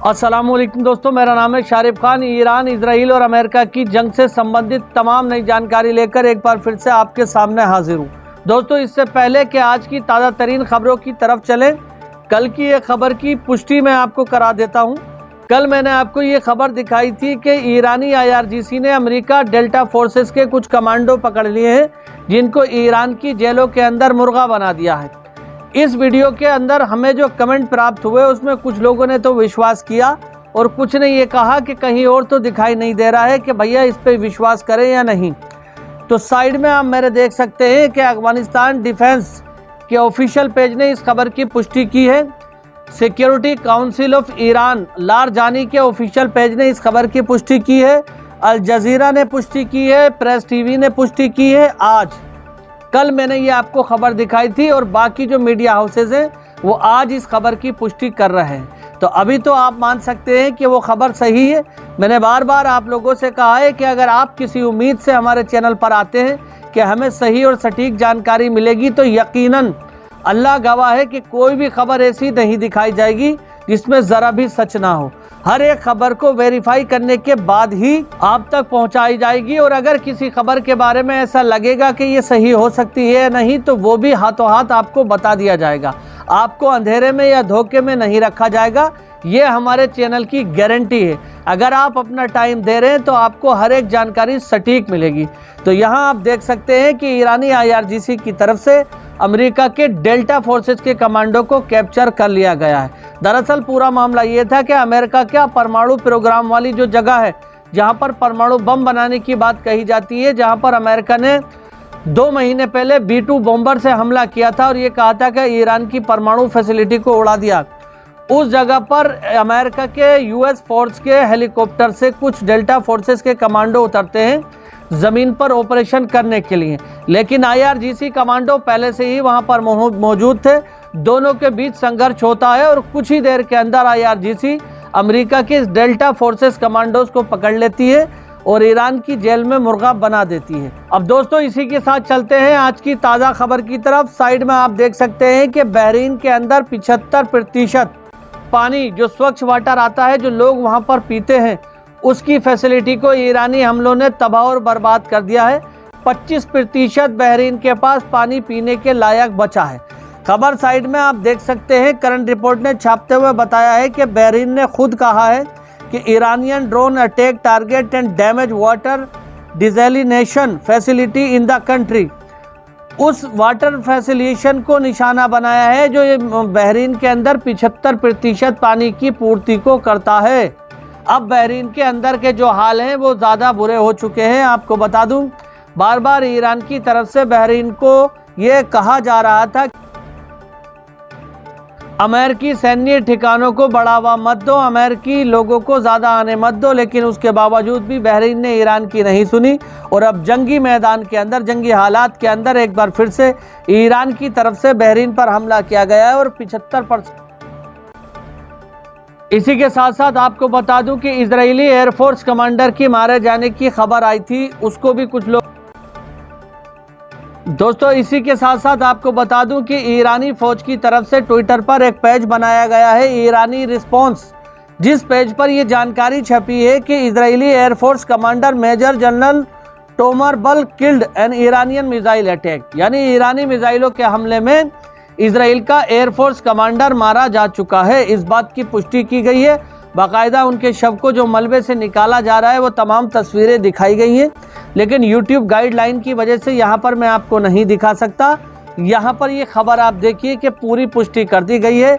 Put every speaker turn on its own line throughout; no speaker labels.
अस्सलामुअलैकुम दोस्तों, मेरा नाम है शारिफ खान। ईरान, इजराइल और अमेरिका की जंग से संबंधित तमाम नई जानकारी लेकर एक बार फिर से आपके सामने हाजिर हूँ। दोस्तों, इससे पहले कि आज की ताज़ा तरीन खबरों की तरफ चलें, कल की एक खबर की पुष्टि मैं आपको करा देता हूँ। कल मैंने आपको ये खबर दिखाई थी कि ईरानी IRGC ने अमेरिका डेल्टा फोर्सेस के कुछ कमांडो पकड़ लिए हैं, जिनको ईरान की जेलों के अंदर मुर्गा बना दिया है। इस वीडियो के अंदर हमें जो कमेंट प्राप्त हुए उसमें कुछ लोगों ने तो विश्वास किया और कुछ ने ये कहा कि कहीं और तो दिखाई नहीं दे रहा है कि भैया इस पे विश्वास करें या नहीं। तो साइड में आप मेरे देख सकते हैं कि अफगानिस्तान डिफेंस के ऑफिशियल पेज ने इस खबर की पुष्टि की है। सिक्योरिटी काउंसिल ऑफ ईरान लारजानी के ऑफिशियल पेज ने इस खबर की पुष्टि की है। अल जजीरा ने पुष्टि की है, प्रेस टीवी ने पुष्टि की है। आज कल मैंने ये आपको खबर दिखाई थी और बाकी जो मीडिया हाउसेज हैं वो आज इस खबर की पुष्टि कर रहे हैं। तो अभी तो आप मान सकते हैं कि वो खबर सही है। मैंने बार बार आप लोगों से कहा है कि अगर आप किसी उम्मीद से हमारे चैनल पर आते हैं कि हमें सही और सटीक जानकारी मिलेगी, तो यकीनन अल्लाह गवाह है कि कोई भी खबर ऐसी नहीं दिखाई जाएगी जिसमें ज़रा भी सच ना हो। हर एक खबर को वेरीफाई करने के बाद ही आप तक पहुंचाई जाएगी और अगर किसी खबर के बारे में ऐसा लगेगा कि ये सही हो सकती है या नहीं, तो वो भी हाथों हाथ आपको बता दिया जाएगा। आपको अंधेरे में या धोखे में नहीं रखा जाएगा। ये हमारे चैनल की गारंटी है। अगर आप अपना टाइम दे रहे हैं तो आपको हर एक जानकारी सटीक मिलेगी। तो यहाँ आप देख सकते हैं कि ईरानी IRGC की तरफ से अमेरिका के डेल्टा फोर्सेस के कमांडो को कैप्चर कर लिया गया है। दरअसल पूरा मामला ये था कि अमेरिका का परमाणु प्रोग्राम वाली जो जगह है जहां पर परमाणु बम बनाने की बात कही जाती है, जहां पर अमेरिका ने 2 महीने पहले B-2 बॉम्बर से हमला किया था और ये कहा था कि ईरान की परमाणु फैसिलिटी को उड़ा दिया। उस जगह पर अमेरिका के US फोर्स के हेलीकॉप्टर से कुछ डेल्टा फोर्सेस के कमांडो उतरते हैं ज़मीन पर ऑपरेशन करने के लिए, लेकिन IRGC कमांडो पहले से ही वहां पर मौजूद थे। दोनों के बीच संघर्ष होता है और कुछ ही देर के अंदर IRGC अमेरिका के डेल्टा फोर्सेस कमांडोज को पकड़ लेती है और ईरान की जेल में मुर्गा बना देती है। अब दोस्तों, इसी के साथ चलते हैं आज की ताज़ा खबर की तरफ। साइड में आप देख सकते हैं कि बहरीन के अंदर 75% पानी जो स्वच्छ वाटर आता है, जो लोग वहां पर पीते हैं, उसकी फैसिलिटी को ईरानी हमलों ने तबाह और बर्बाद कर दिया है। 25% बहरीन के पास पानी पीने के लायक बचा है। खबर साइड में आप देख सकते हैं। करंट रिपोर्ट ने छापते हुए बताया है कि बहरीन ने खुद कहा है कि Iranian drone attack target and damage water desalination facility in the country. उस वाटर फैसिलिटेशन को निशाना बनाया है जो ये बहरीन के अंदर 75% पानी की पूर्ति को करता है। अब बहरीन के अंदर के जो हाल हैं वो ज़्यादा बुरे हो चुके हैं। आपको बता दूं, बार बार ईरान की तरफ से बहरीन को ये कहा जा रहा था अमेरिकी सैन्य ठिकानों को बढ़ावा मत दो, अमेरिकी लोगों को ज़्यादा आने मत दो, लेकिन उसके बावजूद भी बहरीन ने ईरान की नहीं सुनी और अब जंगी मैदान के अंदर, जंगी हालात के अंदर एक बार फिर से ईरान की तरफ से बहरीन पर हमला किया गया है और 75%। इसी के साथ साथ आपको बता दूं कि इजरायली एयरफोर्स कमांडर की मारे जाने की खबर आई थी, उसको भी कुछ लोग। दोस्तों, इसी के साथ साथ आपको बता दूं कि ईरानी फौज की तरफ से ट्विटर पर एक पेज बनाया गया है, ईरानी रिस्पॉन्स, जिस पेज पर यह जानकारी छपी है कि Israeli air force commander major general Tomer Bar killed an Iranian missile attack, यानी ईरानी मिसाइलों के हमले में इजराइल का एयरफोर्स कमांडर मारा जा चुका है। इस बात की पुष्टि की गई है। बाकायदा उनके शव को जो मलबे से निकाला जा रहा है वो तमाम तस्वीरें दिखाई गई हैं, लेकिन YouTube गाइडलाइन की वजह से यहाँ पर मैं आपको नहीं दिखा सकता। यहाँ पर ये खबर आप देखिए कि पूरी पुष्टि कर दी गई है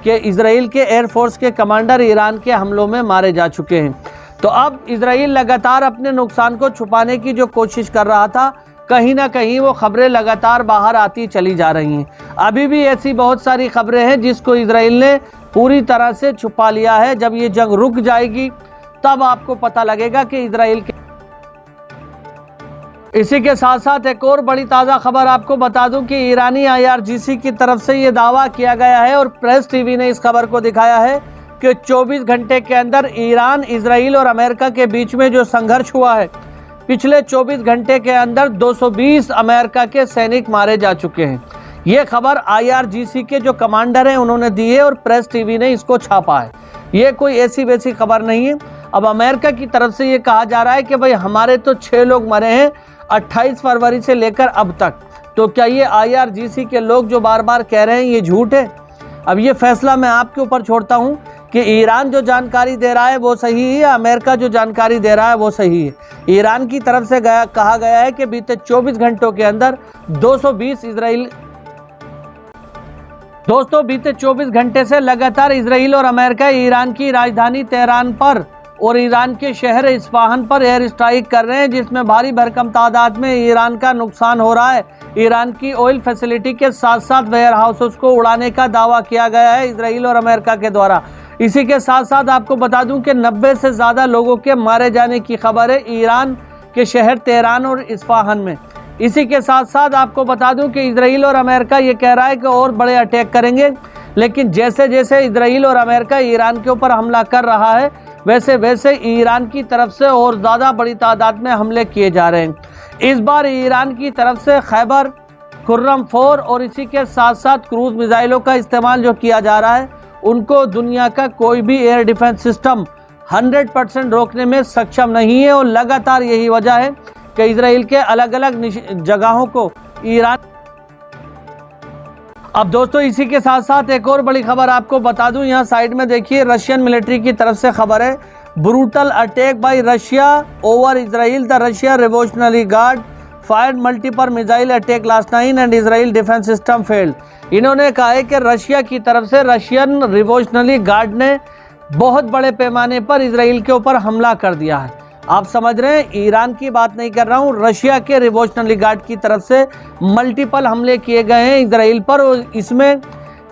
कि इजराइल के एयरफोर्स के कमांडर ईरान के हमलों में मारे जा चुके हैं। तो अब इजराइल लगातार अपने नुकसान को छुपाने की जो कोशिश कर रहा था, कहीं ना कहीं वो खबरें लगातार बाहर आती चली जा रही हैं। अभी भी ऐसी बहुत सारी खबरें हैं जिसको इजराइल ने पूरी तरह से छुपा लिया है। जब ये जंग रुक जाएगी तब आपको पता लगेगा कि इजराइल के। इसी के साथ साथ एक और बड़ी ताज़ा खबर आपको बता दूं कि ईरानी IRGC की तरफ से ये दावा किया गया है और प्रेस टीवी ने इस खबर को दिखाया है कि 24 घंटे के अंदर ईरान, इजराइल और अमेरिका के बीच में जो संघर्ष हुआ है, पिछले 24 घंटे के अंदर 220 अमेरिका के सैनिक मारे जा चुके हैं। ये खबर IRGC के जो कमांडर हैं उन्होंने दी है और प्रेस टीवी ने इसको छापा है। ये कोई ऐसी वैसी खबर नहीं है। अब अमेरिका की तरफ से ये कहा जा रहा है कि भाई हमारे तो 6 लोग मरे हैं 28 फरवरी से लेकर अब तक। तो क्या ये IRGC के लोग जो बार बार कह रहे हैं ये झूठ है? अब ये फैसला मैं आपके ऊपर छोड़ता हूँ कि ईरान जो जानकारी दे रहा है वो सही है या अमेरिका जो जानकारी दे रहा है वो सही है। ईरान की तरफ से कहा गया है कि बीते 24 घंटों के अंदर 220 बीते 24 घंटे से लगातार इजराइल और अमेरिका ईरान की राजधानी तेहरान पर और ईरान के शहर इस्फहान पर एयर स्ट्राइक कर रहे हैं, जिसमें भारी भरकम तादाद में ईरान का नुकसान हो रहा है। ईरान की ऑयल फैसिलिटी के साथ साथ वेयर हाउसेस को उड़ाने का दावा किया गया है इजराइल और अमेरिका के द्वारा। इसी के साथ साथ आपको बता दूं कि 90 से ज़्यादा लोगों के मारे जाने की खबर है ईरान के शहर तेहरान और इस्फहान में। इसी के साथ साथ आपको बता दूं कि इजराइल और अमेरिका ये कह रहा है कि और बड़े अटैक करेंगे, लेकिन जैसे जैसे इजराइल और अमेरिका ईरान के ऊपर हमला कर रहा है वैसे वैसे ईरान की तरफ से और ज़्यादा बड़ी तादाद में हमले किए जा रहे हैं। इस बार ईरान की तरफ से खैबर, खुर्रम 4 और इसी के साथ साथ क्रूज मिसाइलों का इस्तेमाल जो किया जा रहा है, उनको दुनिया का कोई भी एयर डिफेंस सिस्टम 100% रोकने में सक्षम नहीं है। और लगातार यही वजह है कि इजराइल के अलग अलग जगहों को ईरान। अब दोस्तों इसी के साथ साथ एक और बड़ी खबर आपको बता दूं, यहाँ साइड में देखिए रशियन मिलिट्री की तरफ से खबर है, brutal attack by Russia over Israel, the Russia revolutionary guard fired multiple missile attack last night and Israel defence system failed. इन्होंने कहा है कि रशिया की तरफ से रशियन रिवोल्यूशनरी गार्ड ने बहुत बड़े पैमाने पर इजराइल के ऊपर हमला कर दिया है। आप समझ रहे हैं, ईरान की बात नहीं कर रहा हूँ, रशिया के रिवोल्यूशनरी गार्ड की तरफ से मल्टीपल हमले किए गए हैं इजराइल पर। और इसमें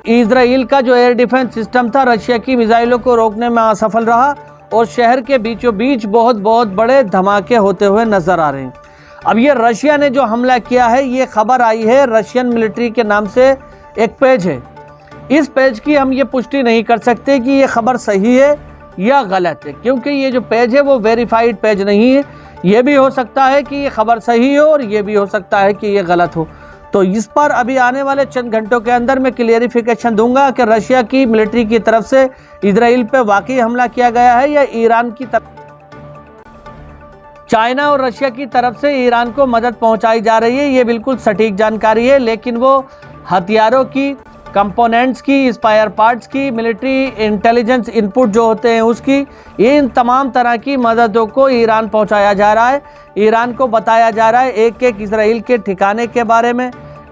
इजराइल का जो एयर डिफेंस सिस्टम था रशिया की मिसाइलों को रोकने में असफल रहा और शहर के बीचों बीच बहुत बड़े धमाके होते हुए नजर आ रहे हैं। अब ये रशिया ने जो हमला किया है, ये खबर आई है रशियन मिलिट्री के नाम से एक पेज है। इस पेज की हम ये पुष्टि नहीं कर सकते कि ये खबर सही है या गलत है, क्योंकि ये जो पेज है वो वेरीफाइड पेज नहीं है। ये भी हो सकता है कि ये खबर सही हो और ये भी हो सकता है कि ये गलत हो। तो इस पर अभी आने वाले चंद घंटों के अंदर मैं क्लियरिफिकेशन दूंगा कि रशिया की मिलिट्री की तरफ से इजराइल पे वाकई हमला किया गया है या ईरान की तरफ, चाइना और रशिया की तरफ से ईरान को मदद पहुंचाई जा रही है। ये बिल्कुल सटीक जानकारी है, लेकिन वो हथियारों की, कंपोनेंट्स की, स्पायर पार्ट्स की, मिलिट्री इंटेलिजेंस इनपुट जो होते हैं उसकी, इन तमाम तरह की मददों को ईरान पहुंचाया जा रहा है। ईरान को बताया जा रहा है एक एक इजराइल के ठिकाने के बारे में,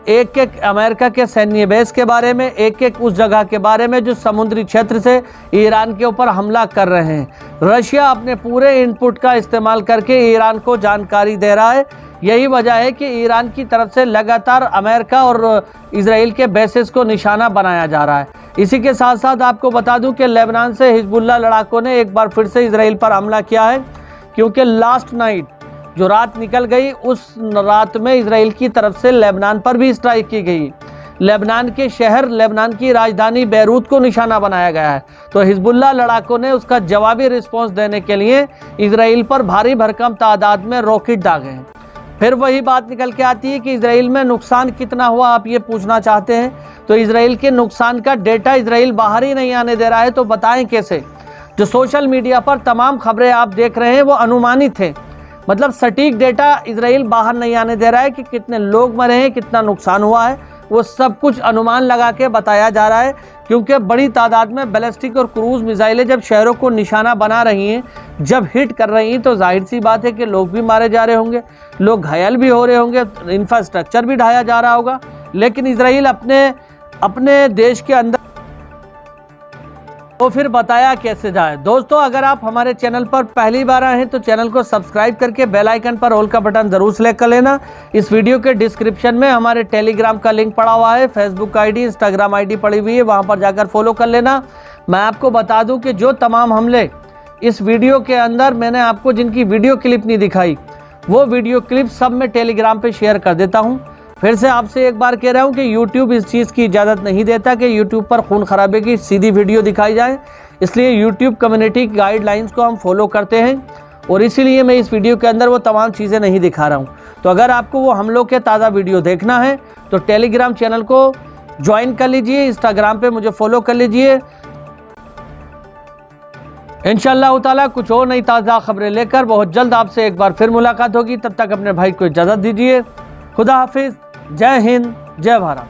एक एक अमेरिका के सैन्य बेस के बारे में, एक एक उस जगह के बारे में जो समुद्री क्षेत्र से ईरान के ऊपर हमला कर रहे हैं। रशिया अपने पूरे इनपुट का इस्तेमाल करके ईरान को जानकारी दे रहा है। यही वजह है कि ईरान की तरफ से लगातार अमेरिका और इजराइल के बेसेस को निशाना बनाया जा रहा है। इसी के साथ साथ आपको बता दूं कि लेबनान से हिजबुल्लाह लड़ाकों ने एक बार फिर से इजराइल पर हमला किया है, क्योंकि लास्ट नाइट जो रात निकल गई उस रात में इजराइल की तरफ से लेबनान पर भी स्ट्राइक की गई। लेबनान के शहर, लेबनान की राजधानी बैरूत को निशाना बनाया गया है। तो हिजबुल्लाह लड़ाकों ने उसका जवाबी रिस्पॉन्स देने के लिए इजराइल पर भारी भरकम तादाद में रॉकेट दागे हैं। फिर वही बात निकल के आती है कि इजराइल में नुकसान कितना हुआ, आप ये पूछना चाहते हैं। तो इजराइल के नुकसान का डेटा इजराइल बाहर ही नहीं आने दे रहा है, तो बताएं कैसे? जो सोशल मीडिया पर तमाम खबरें आप देख रहे हैं वो अनुमानित है, मतलब सटीक डेटा इजराइल बाहर नहीं आने दे रहा है कि कितने लोग मरे हैं, कितना नुकसान हुआ है, वो सब कुछ अनुमान लगा के बताया जा रहा है। क्योंकि बड़ी तादाद में बैलिस्टिक और क्रूज मिसाइलें जब शहरों को निशाना बना रही हैं, जब हिट कर रही हैं, तो जाहिर सी बात है कि लोग भी मारे जा रहे होंगे, लोग घायल भी हो रहे होंगे, इंफ्रास्ट्रक्चर भी ढाया जा रहा होगा। लेकिन इजराइल अपने देश के अंदर तो फिर बताया कैसे जाए। दोस्तों, अगर आप हमारे चैनल पर पहली बार आए हैं तो चैनल को सब्सक्राइब करके बेल आइकन पर ऑल का बटन जरूर सेलेक्ट कर लेना। इस वीडियो के डिस्क्रिप्शन में हमारे टेलीग्राम का लिंक पड़ा हुआ है, फेसबुक आईडी, इंस्टाग्राम आईडी पड़ी हुई है, वहां पर जाकर फॉलो कर लेना। मैं आपको बता दूं कि जो तमाम हमले इस वीडियो के अंदर मैंने आपको जिनकी वीडियो क्लिप नहीं दिखाई, वो वीडियो क्लिप सब मैं टेलीग्राम पर शेयर कर देता हूँ। फिर से आपसे एक बार कह रहा हूं कि YouTube इस चीज़ की इजाज़त नहीं देता कि YouTube पर खून खराबे की सीधी वीडियो दिखाई जाए, इसलिए YouTube कम्युनिटी गाइडलाइंस को हम फॉलो करते हैं और इसीलिए मैं इस वीडियो के अंदर वो तमाम चीज़ें नहीं दिखा रहा हूं। तो अगर आपको वो हमलों के ताज़ा वीडियो देखना है तो टेलीग्राम चैनल को ज्वाइन कर लीजिए, इंस्टाग्राम पर मुझे फॉलो कर लीजिए। इंशाअल्लाह ताला कुछ और नई ताज़ा खबरें लेकर बहुत जल्द आपसे एक बार फिर मुलाकात होगी। तब तक अपने भाई को इजाज़त दीजिए। खुदा हाफिज़। जय हिंद, जय भारत।